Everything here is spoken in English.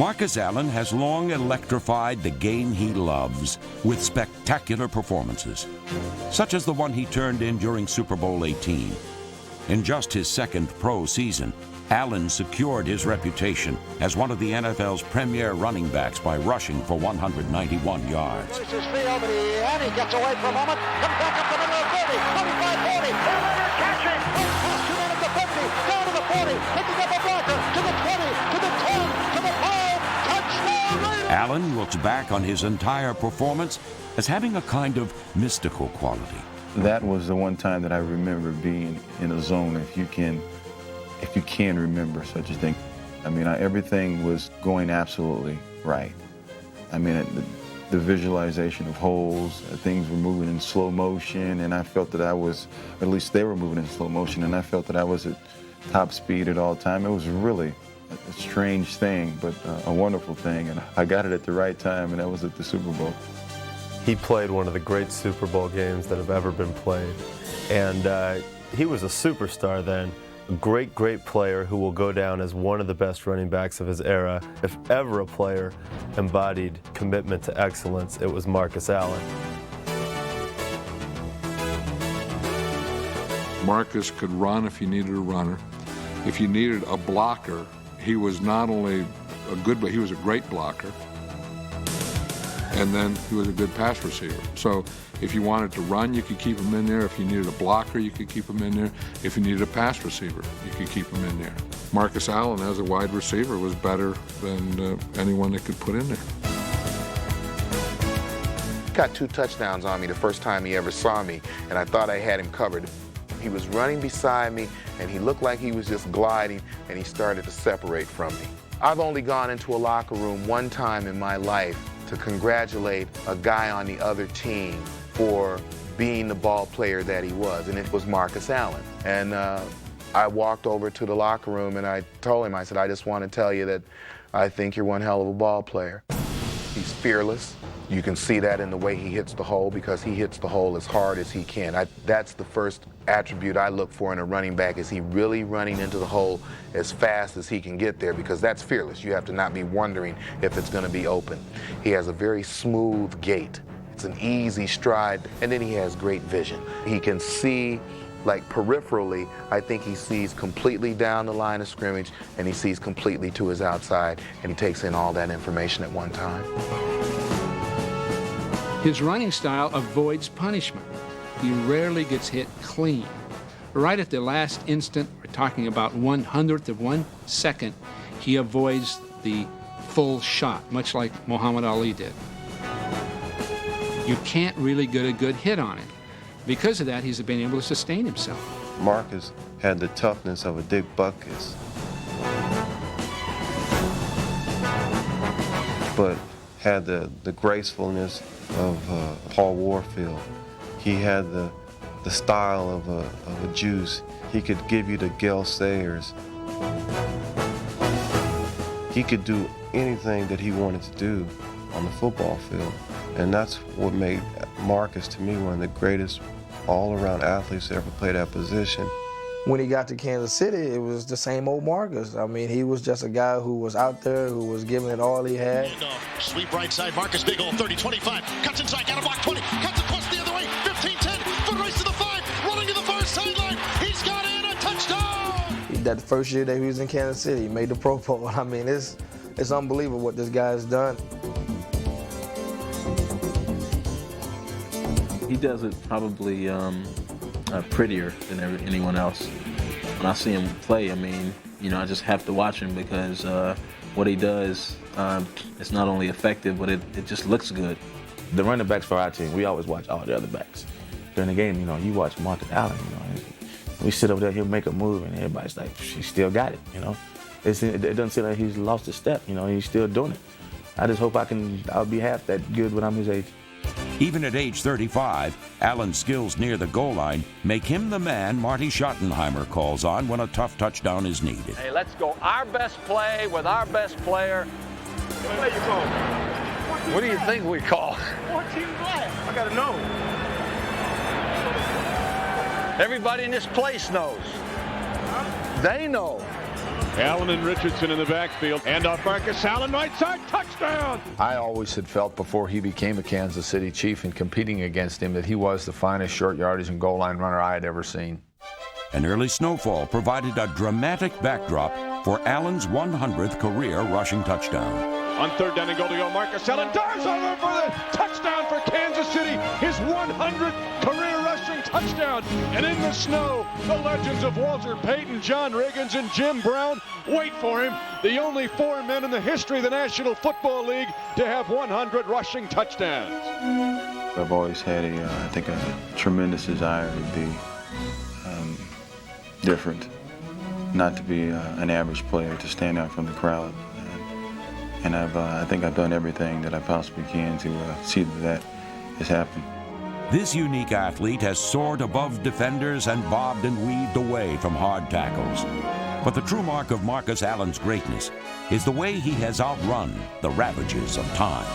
Marcus Allen has long electrified the game he loves with spectacular performances, such as the one he turned in during Super Bowl 18. In just his second pro season, Allen secured his reputation as one of the NFL's premier running backs by rushing for 191 yards. His field, and he gets away for a moment, comes back up the middle of 30, 25, 40, catch it, pass 2 men at the 50, down to the 40, picking up a blocker, to the 20, to the 10, to the 5, touchdown Raiders! Allen looks back on his entire performance as having a kind of mystical quality. That was the one time that I remember being in a zone, if you can remember such a thing. I mean, everything was going absolutely right. I mean, the visualization of holes, things were moving in slow motion, and I felt that I was, at least they were moving in slow motion, and I felt that I was at top speed at all time. It was really a strange thing, but a wonderful thing, and I got it at the right time, and that was at the Super Bowl. He played one of the great Super Bowl games that have ever been played, and he was a superstar then. A great, great player who will go down as one of the best running backs of his era. If ever a player embodied commitment to excellence, it was Marcus Allen. Marcus could run if you needed a runner. If you needed a blocker, he was not only a good, but he was a great blocker. And then he was a good pass receiver. So if you wanted to run, you could keep him in there. If you needed a blocker, you could keep him in there. If you needed a pass receiver, you could keep him in there. Marcus Allen, as a wide receiver, was better than anyone that could put in there. Got 2 touchdowns on me the first time he ever saw me, and I thought I had him covered. He was running beside me, and he looked like he was just gliding, and he started to separate from me. I've only gone into a locker room one time in my life to congratulate a guy on the other team for being the ball player that he was, and it was Marcus Allen. And I walked over to the locker room and I told him, I said, I just want to tell you that I think you're one hell of a ball player. He's fearless. You can see that in the way he hits the hole, because he hits the hole as hard as he can. That's the first attribute I look for in a running back. Is he really running into the hole as fast as he can get there? Because that's fearless. You have to not be wondering if it's going to be open. He has a very smooth gait. It's an easy stride, and then he has great vision. He can see, like peripherally, I think he sees completely down the line of scrimmage, and he sees completely to his outside, and he takes in all that information at one time. His running style avoids punishment. He rarely gets hit clean. Right at the last instant, we're talking about 1/100th of 1 second, he avoids the full shot, much like Muhammad Ali did. You can't really get a good hit on him. Because of that, he's been able to sustain himself. Marcus had the toughness of a Dick Butkus, but had the gracefulness of Paul Warfield. He had the style of a Juice. He could give you the Gale Sayers. He could do anything that he wanted to do on the football field. And that's what made Marcus, to me, one of the greatest all-around athletes that ever played that position. When he got to Kansas City, it was the same old Marcus. I mean, he was just a guy who was out there, who was giving it all he had. Sweep right side, Marcus, big old 30, 25, cuts inside, got a block, 20, cuts across the other way, 15, 10, foot race to the 5, running to the far sideline, he's got it, a touchdown! That first year that he was in Kansas City, he made the Pro Bowl. I mean, it's unbelievable what this guy has done. He does it probably prettier than anyone else. When I see him play, I mean, you know, I just have to watch him because what he does, it's not only effective, but it just looks good. The running backs for our team, we always watch all the other backs. During the game, you know, you watch Marcus Allen, you know, we sit over there, he'll make a move, and everybody's like, he still got it, you know. It doesn't seem like he's lost a step, you know, he's still doing it. I just hope I'll be half that good when I'm his age. Even at age 35, Allen's skills near the goal line make him the man Marty Schottenheimer calls on when a tough touchdown is needed. Hey, let's go our best play with our best player. What play you call? What do you think we call? 14 flag. I gotta know. Everybody in this place knows. They know. Allen and Richardson in the backfield. And off Marcus Allen, right side, touchdown! I always had felt before he became a Kansas City Chief and competing against him that he was the finest short yardage and goal line runner I had ever seen. An early snowfall provided a dramatic backdrop for Allen's 100th career rushing touchdown. On third down and goal to go, Marcus Allen dives over for the touchdown for Kansas City, his 100th career rushing touchdown. And in the snow, the legends of Walter Payton, John Riggins, and Jim Brown wait for him. The only 4 men in the history of the National Football League to have 100 rushing touchdowns. I've always had I think a tremendous desire to be different, not to be an average player, to stand out from the crowd. And I think I've done everything that I possibly can to see that has happened. This unique athlete has soared above defenders and bobbed and weaved away from hard tackles. But the true mark of Marcus Allen's greatness is the way he has outrun the ravages of time.